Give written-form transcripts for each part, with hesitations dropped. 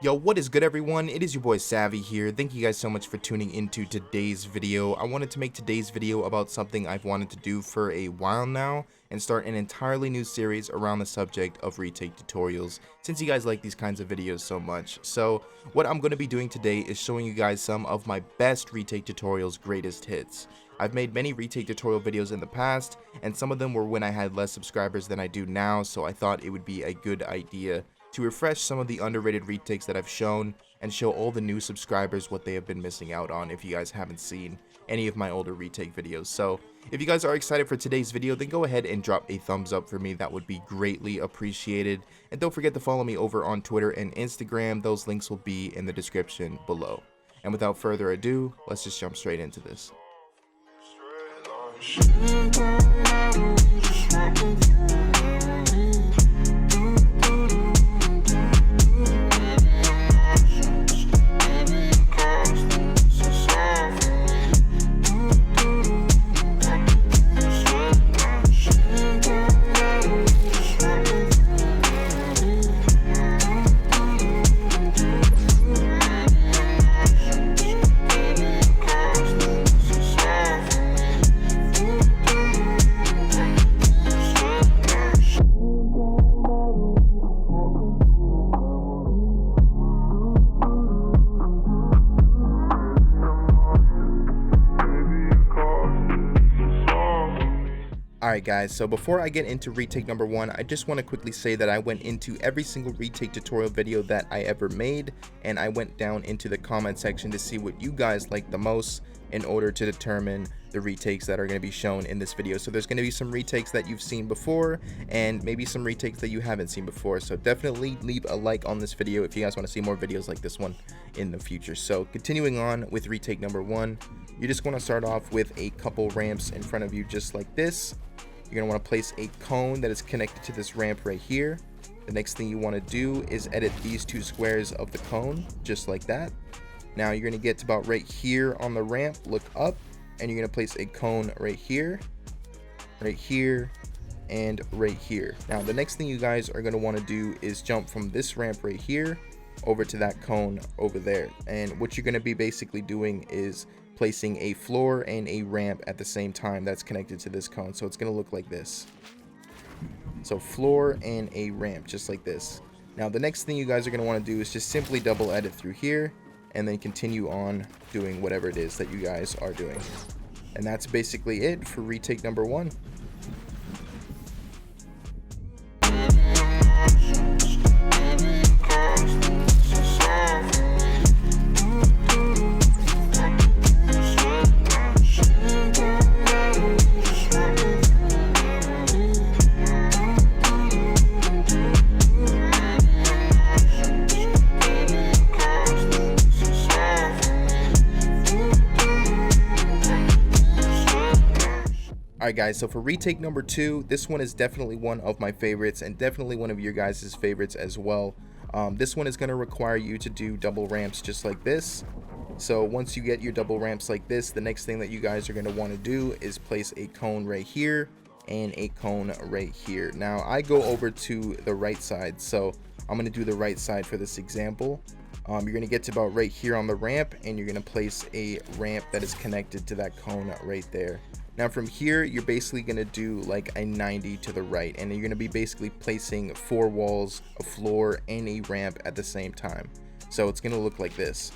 Yo, what is good everyone? It is your boy Savvy here. Thank you guys so much for tuning into today's video. I wanted to make today's video about something I've wanted to do for a while now and start an entirely new series around the subject of retake tutorials, since you guys like these kinds of videos so much. So what I'm going to be doing today is showing you guys some of my best retake tutorials greatest hits. I've made many retake tutorial videos in the past, and some of them were when I had less subscribers than I do now, so I thought it would be a good idea to refresh some of the underrated retakes that I've shown and show all the new subscribers what they have been missing out on if you guys haven't seen any of my older retake videos. So if you guys are excited for today's video, then go ahead and drop a thumbs up for me. That would be greatly appreciated. And don't forget to follow me over on Twitter and Instagram. Those links will be in the description below. And without further ado, let's just jump straight into this. Alright guys, so before I get into retake number 1, I just want to quickly say that I went into every single retake tutorial video that I ever made, and I went down into the comment section to see what you guys like the most in order to determine the retakes that are going to be shown in this video. So there's going to be some retakes that you've seen before and maybe some retakes that you haven't seen before, so definitely leave a like on this video if you guys want to see more videos like this one in the future. So continuing on with retake number 1, you just want to start off with a couple ramps in front of you just like this. You're going to want to place a cone that is connected to this ramp right here. The next thing you want to do is edit these two squares of the cone, just like that. Now you're going to get to about right here on the ramp, look up, and you're going to place a cone right here, and right here. Now the next thing you guys are going to want to do is jump from this ramp right here over to that cone over there. And what you're going to be basically doing is placing a floor and a ramp at the same time that's connected to this cone. So it's going to look like this. So floor and a ramp, just like this. Now the next thing you guys are going to want to do is just simply double edit through here and then continue on doing whatever it is that you guys are doing. And that's basically it for retake number 1. Alright guys, so for retake number 2, this one is definitely one of my favorites and definitely one of your guys' favorites as well. This one is going to require you to do double ramps just like this. So once you get your double ramps like this, the next thing that you guys are going to want to do is place a cone right here and a cone right here. Now I go over to the right side, so I'm going to do the right side for this example. You're going to get to about right here on the ramp, and you're going to place a ramp that is connected to that cone right there. Now from here, you're basically going to do like a 90 to the right, and you're going to be basically placing 4 walls, a floor, and a ramp at the same time. So it's going to look like this.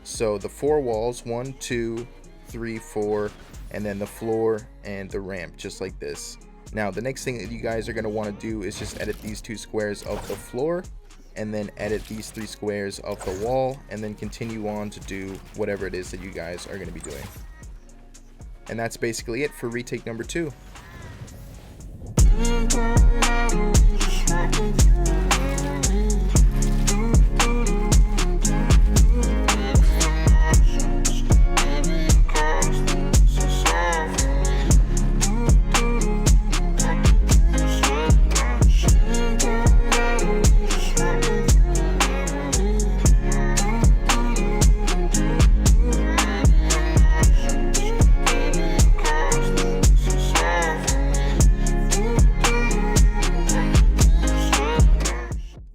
So the 4 walls, 1, 2, 3, 4, and then the floor and the ramp, just like this. Now the next thing that you guys are going to want to do is just edit these 2 squares of the floor, and then edit these 3 squares of the wall, and then continue on to do whatever it is that you guys are going to be doing. And that's basically it for retake number 2.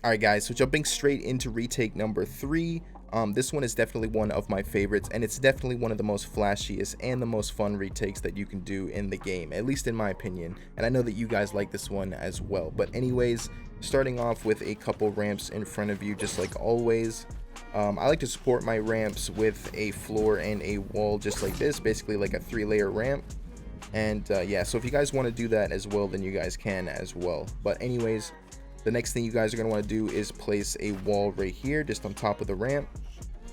Alright All right, guys, so jumping straight into retake number 3. This one is definitely one of my favorites, and it's definitely one of the most flashiest and the most fun retakes that you can do in the game, at least in my opinion. And I know that you guys like this one as well. But anyways, starting off with a couple ramps in front of you, just like always. I like to support my ramps with a floor and a wall just like this, basically like a 3-layer ramp. And yeah, so if you guys want to do that as well, then you guys can as well. But anyways, the next thing you guys are going to want to do is place a wall right here just on top of the ramp.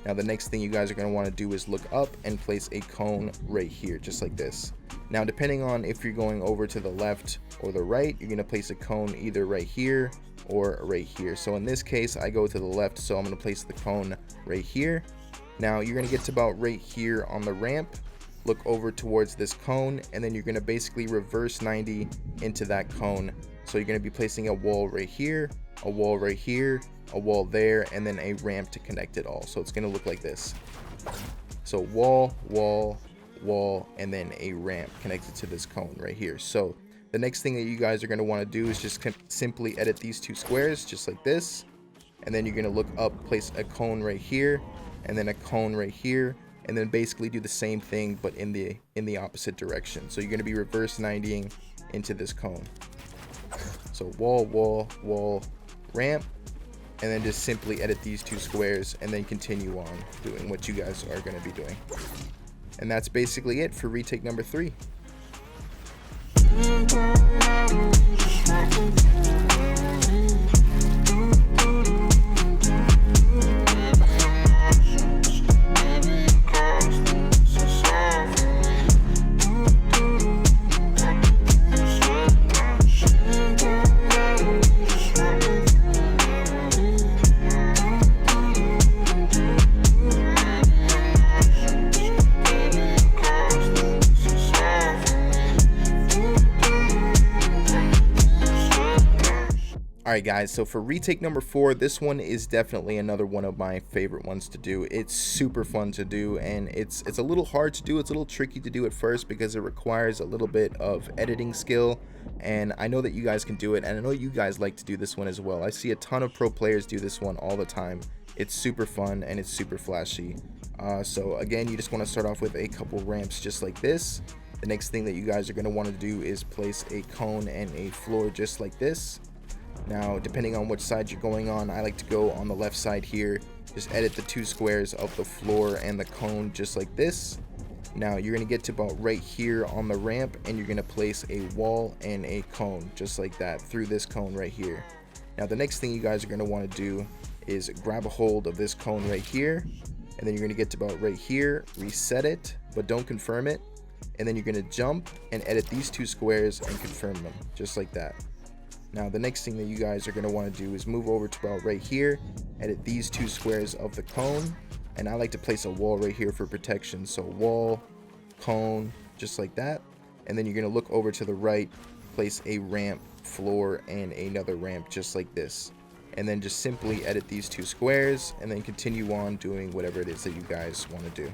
Now the next thing you guys are going to want to do is look up and place a cone right here just like this. Now depending on if you're going over to the left or the right, you're going to place a cone either right here or right here. So in this case I go to the left, so I'm going to place the cone right here. Now you're going to get to about right here on the ramp, look over towards this cone, and then you're going to basically reverse 90 into that cone. So you're going to be placing a wall right here, a wall right here, a wall there, and then a ramp to connect it all. So it's going to look like this. So wall, wall, wall, and then a ramp connected to this cone right here. So the next thing that you guys are going to want to do is just simply edit these two squares just like this. And then you're going to look up, place a cone right here, and then a cone right here, and then basically do the same thing but in the opposite direction. So you're going to be reverse 90ing into this cone. So wall, wall, wall, ramp, and then just simply edit these two squares and then continue on doing what you guys are going to be doing. And that's basically it for retake number 3. Alright guys, so for retake number 4, this one is definitely another one of my favorite ones to do. It's super fun to do, and it's a little hard to do. It's a little tricky to do at first because it requires a little bit of editing skill, and I know that you guys can do it, and I know you guys like to do this one as well. I see a ton of pro players do this one all the time. It's super fun and it's super flashy. So again, you just want to start off with a couple ramps just like this. The next thing that you guys are going to want to do is place a cone and a floor just like this. Now, depending on which side you're going on, I like to go on the left side here. Just edit the two squares of the floor and the cone just like this. Now, you're going to get to about right here on the ramp, and you're going to place a wall and a cone just like that through this cone right here. Now, the next thing you guys are going to want to do is grab a hold of this cone right here, and then you're going to get to about right here, reset it, but don't confirm it. And then you're going to jump and edit these two squares and confirm them just like that. Now the next thing that you guys are going to want to do is move over to about right here, edit these two squares of the cone, and I like to place a wall right here for protection. So wall, cone, just like that. And then you're going to look over to the right, place a ramp, floor, and another ramp just like this. And then just simply edit these two squares and then continue on doing whatever it is that you guys want to do.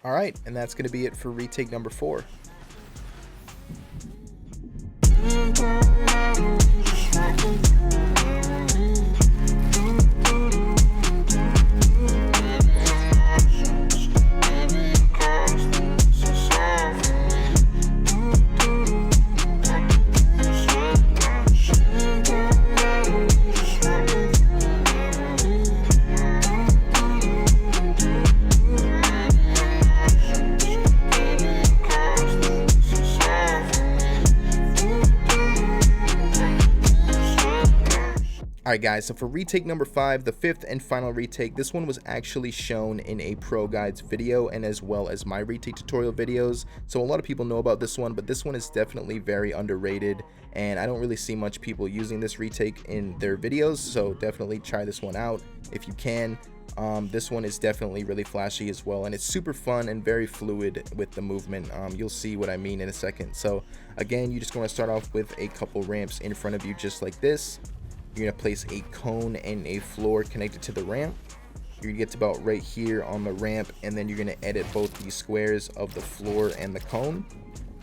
Alright, and that's going to be it for retake number 4. Alright guys, so for retake number 5, the 5th and final retake, this one was actually shown in a pro guides video and as well as my retake tutorial videos. So a lot of people know about this one, but this one is definitely very underrated, and I don't really see much people using this retake in their videos, so definitely try this one out if you can. This one is definitely really flashy as well, and it's super fun and very fluid with the movement. You'll see what I mean in a second. So again, you just want to start off with a couple ramps in front of you just like this. You're going to place a cone and a floor connected to the ramp. You're going to get to about right here on the ramp, and then you're going to edit both these squares of the floor and the cone.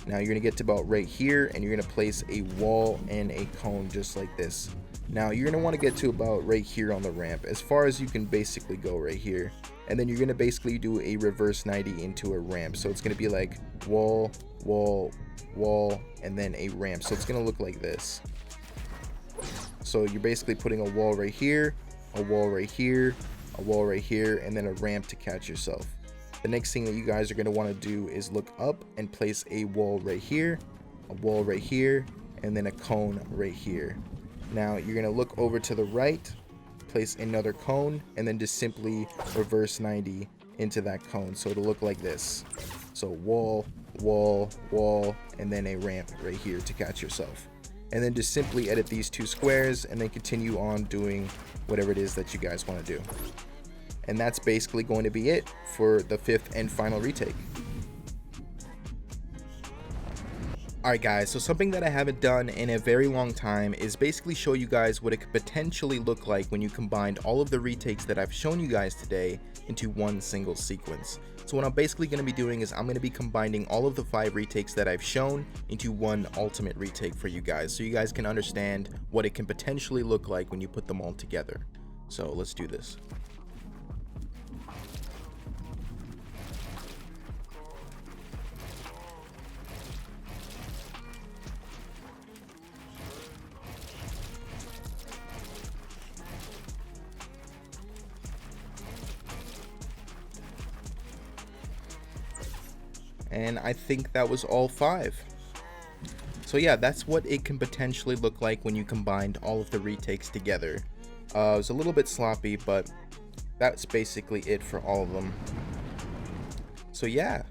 Now you're going to get to about right here, and you're going to place a wall and a cone just like this. Now you're going to want to get to about right here on the ramp, as far as you can basically go right here. And then you're going to basically do a reverse 90 into a ramp. So it's going to be like wall, wall, wall, and then a ramp. So it's going to look like this. So you're basically putting a wall right here, a wall right here, a wall right here, and then a ramp to catch yourself. The next thing that you guys are going to want to do is look up and place a wall right here, a wall right here, and then a cone right here. Now you're going to look over to the right, place another cone, and then just simply reverse 90 into that cone. So it'll look like this. So wall, wall, wall, and then a ramp right here to catch yourself. And then just simply edit these two squares and then continue on doing whatever it is that you guys want to do. And that's basically going to be it for the 5th and final retake. Alright guys, so something that I haven't done in a very long time is basically show you guys what it could potentially look like when you combined all of the retakes that I've shown you guys today into one single sequence. So what I'm basically going to be doing is I'm going to be combining all of the 5 retakes that I've shown into one ultimate retake for you guys, so you guys can understand what it can potentially look like when you put them all together. So let's do this. And I think that was all 5. So yeah, that's what it can potentially look like when you combined all of the retakes together. It was a little bit sloppy, but that's basically it for all of them. So yeah.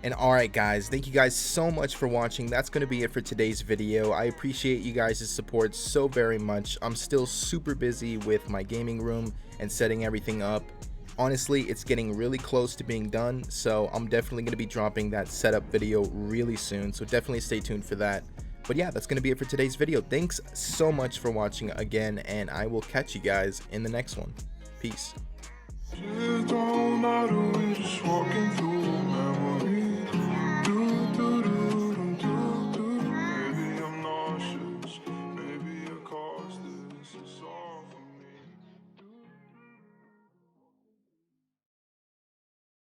And alright guys, thank you guys so much for watching. That's going to be it for today's video. I appreciate you guys' support so very much. I'm still super busy with my gaming room and setting everything up. Honestly, it's getting really close to being done, so I'm definitely going to be dropping that setup video really soon, so definitely stay tuned for that. But yeah, that's going to be it for today's video. Thanks so much for watching again, and I will catch you guys in the next one. Peace.